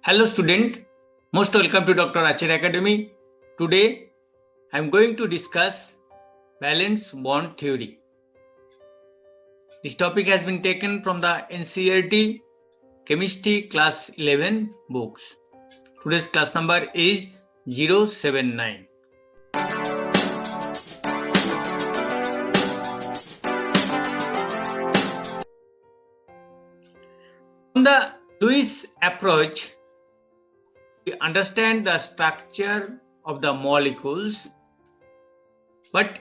Hello student, most welcome to Dr. Acharya Academy. Today I am going to discuss valence bond theory. This topic has been taken from the NCERT Chemistry Class 11 books. Today's class number is 079. From the Lewis approach, we understand the structure of the molecules, but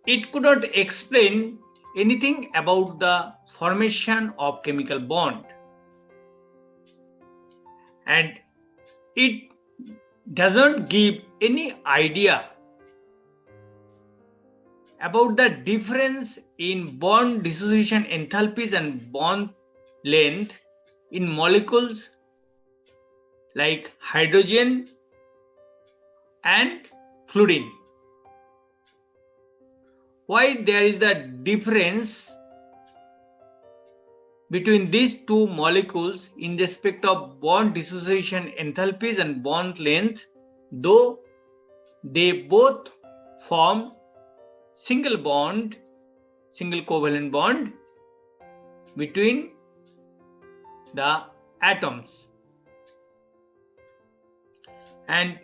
it could not explain anything about the formation of chemical bond. And it doesn't give any idea about the difference in bond dissociation enthalpies and bond length in molecules like hydrogen and fluorine. Why there is the difference between these two molecules in respect of bond dissociation enthalpies and bond length, though they both form single covalent bond between the atoms. And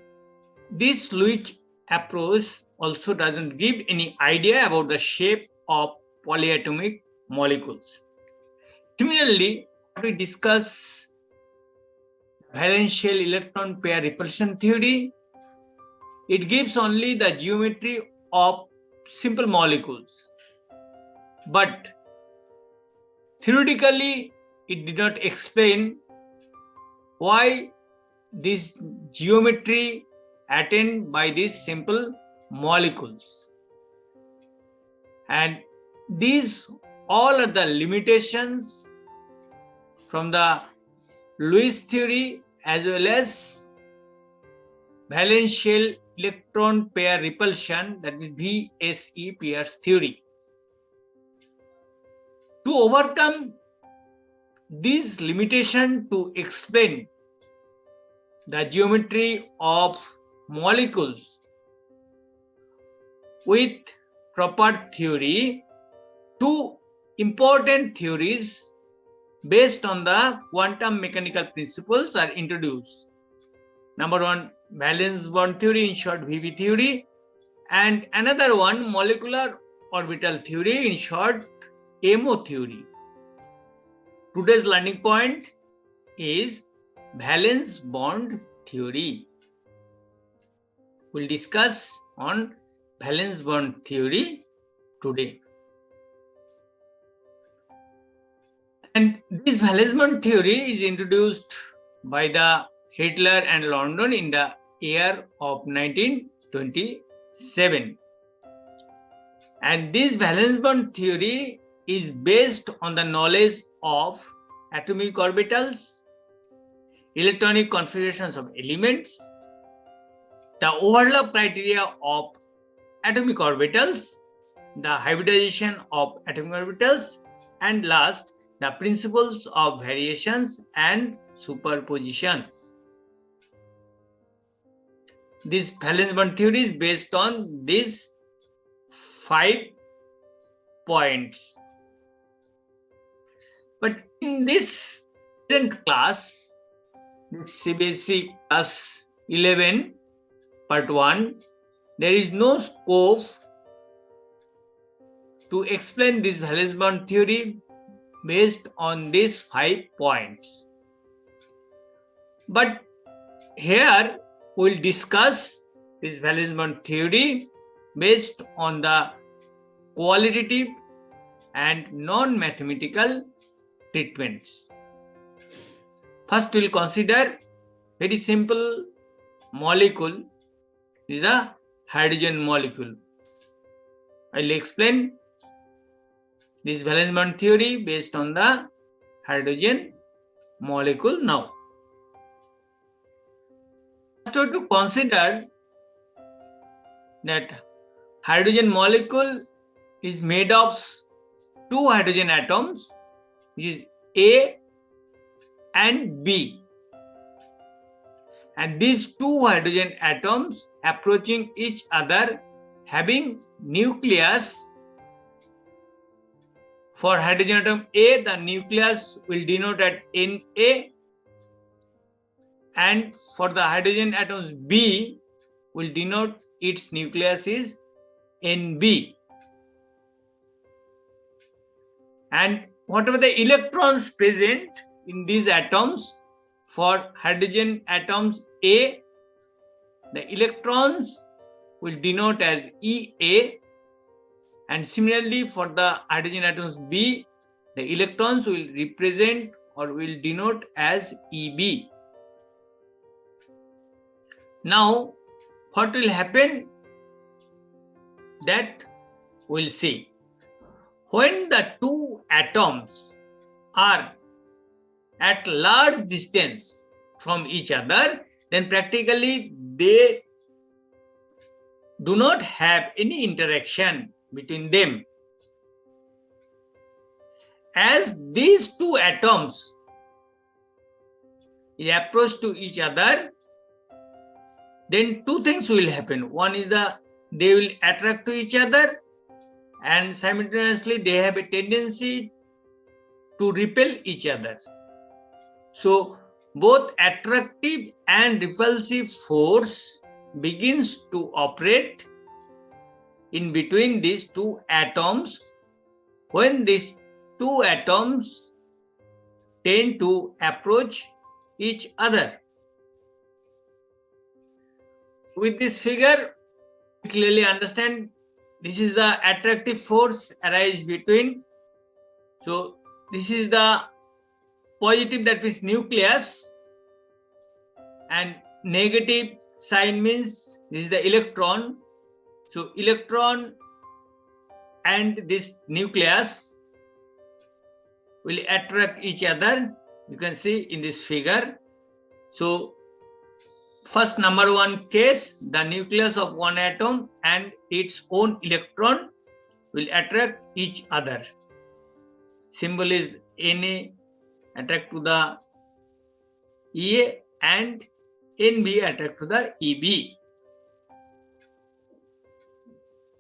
this Lewis approach also doesn't give any idea about the shape of polyatomic molecules. Similarly, we discuss valence shell electron pair repulsion theory. It gives only the geometry of simple molecules, but theoretically it did not explain why this geometry attained by these simple molecules. And these all are the limitations from the Lewis theory as well as valence shell electron pair repulsion, that is VSE Peirce theory. To overcome this limitation to explain the geometry of molecules with proper theory, two important theories based on the quantum mechanical principles are introduced. Number one, valence bond theory, in short VV theory, and another one, molecular orbital theory, in short MO theory. Today's learning point is valence bond theory. We'll discuss on valence bond theory today. And this valence bond theory is introduced by the Hitler and London in the year of 1927. And this valence bond theory is based on the knowledge of atomic orbitals, electronic configurations of elements, the overlap criteria of atomic orbitals, the hybridization of atomic orbitals, and last, the principles of variations and superpositions. This valence bond theory is based on these 5 points. But in this present class, CBSE class 11 part 1, there is no scope to explain this valence bond theory based on these 5 points. But here we'll discuss this valence bond theory based on the qualitative and non-mathematical treatments. First, we'll consider very simple molecule. This is a hydrogen molecule. I'll explain this valence bond theory based on the hydrogen molecule now. First, to consider that hydrogen molecule is made of 2 hydrogen atoms, which is A and B. and these two hydrogen atoms approaching each other having nucleus. For hydrogen atom A, the nucleus will denote at Na, and for the hydrogen atoms B will denote its nucleus is Nb. And whatever the electrons present in these atoms, for hydrogen atoms A, the electrons will denote as Ea, and similarly for the hydrogen atoms B, the electrons will represent or will denote as Eb. Now, what will happen? That we'll see. When the two atoms are at large distance from each other, then practically they do not have any interaction between them. As these two atoms approach to each other, then two things will happen. One is they will attract to each other, and simultaneously they have a tendency to repel each other. So both attractive and repulsive force begins to operate in between these two atoms when these two atoms tend to approach each other. With this figure, we clearly understand this is the attractive force arise between. So this is the positive, that means nucleus, and negative sign means this is the electron. So electron and this nucleus will attract each other. You can see in this figure. So first number one case, the nucleus of one atom and its own electron will attract each other. Symbol is Na, attract to the Ea, and Nb attract to the Eb.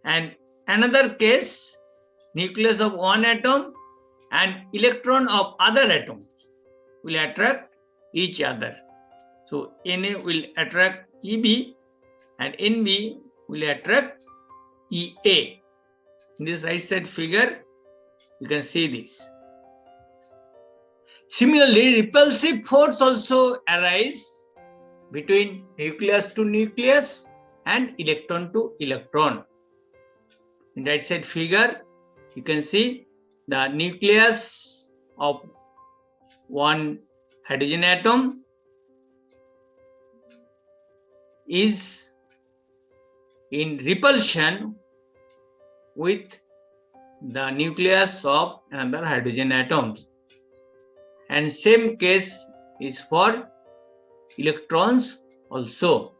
And another case, nucleus of one atom and electron of other atoms will attract each other. So Na will attract Eb and Nb will attract Ea. In this right side figure, you can see this. Similarly, repulsive force also arise between nucleus to nucleus and electron to electron. In right side figure, you can see the nucleus of one hydrogen atom is in repulsion with the nucleus of another hydrogen atoms, and same case is for electrons also.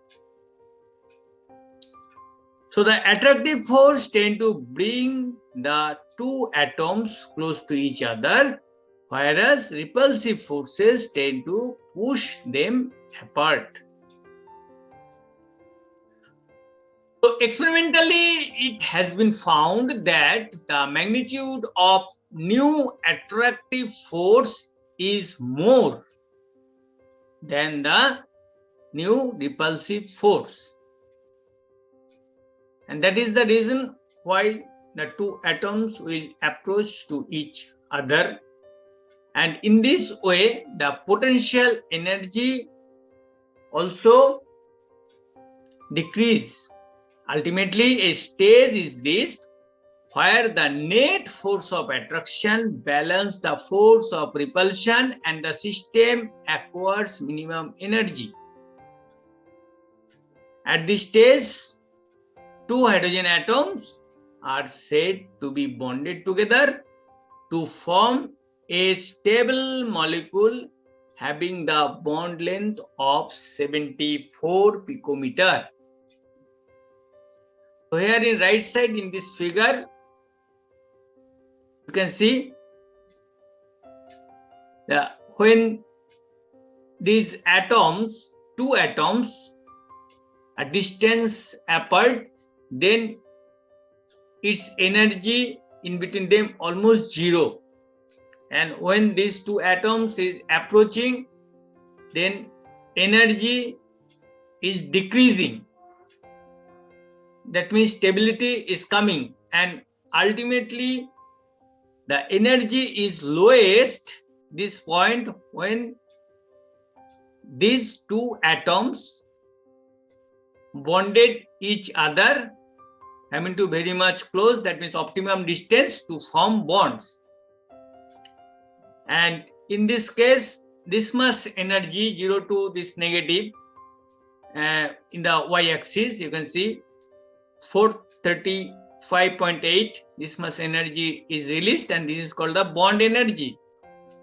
So the attractive force tend to bring the two atoms close to each other, whereas repulsive forces tend to push them apart. So experimentally, it has been found that the magnitude of new attractive force is more than the new repulsive force. And that is the reason why the two atoms will approach to each other. And in this way, the potential energy also decrease. Ultimately, a stage is reached where the net force of attraction balances the force of repulsion and the system acquires minimum energy. At this stage, two hydrogen atoms are said to be bonded together to form a stable molecule having the bond length of 74 picometer. So here in right side in this figure, you can see when these atoms two atoms a distance apart, then its energy in between them almost zero. And when these two atoms is approaching, then energy is decreasing. That means stability is coming, and ultimately the energy is lowest this point when these two atoms bonded each other, to very much close, that means optimum distance to form bonds. And in this case, this much energy 0 to this negative in the y-axis, you can see 435.8, this much energy is released, and this is called the bond energy.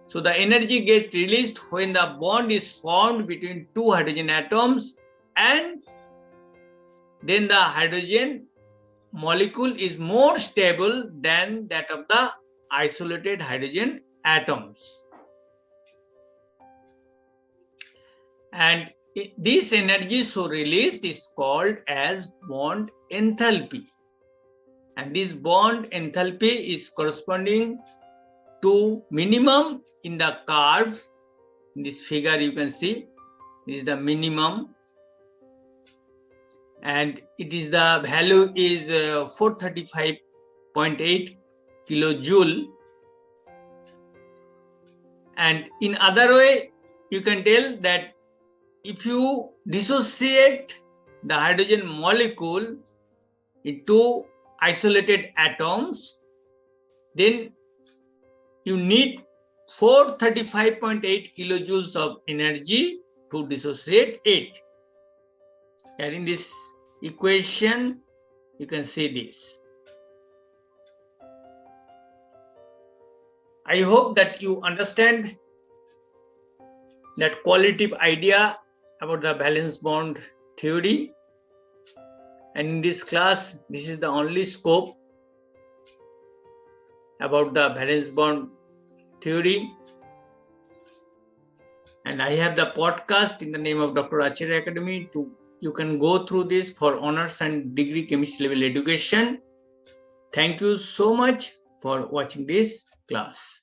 So the energy gets released when the bond is formed between two hydrogen atoms, and then the hydrogen molecule is more stable than that of the isolated hydrogen atoms. And this energy so released is called as bond enthalpy. And this bond enthalpy is corresponding to minimum in the curve. In this figure you can see this is the minimum, and it is the value is 435.8 kilojoule. And in other way you can tell that if you dissociate the hydrogen molecule into isolated atoms, then you need 435.8 kilojoules of energy to dissociate it. And in this equation, you can see this. I hope that you understand that qualitative idea about the valence bond theory. And in this class, this is the only scope about the valence bond theory. And I have the podcast in the name of Dr. Acharya Academy. You can go through this for honors and degree chemistry level education. Thank you so much for watching this class.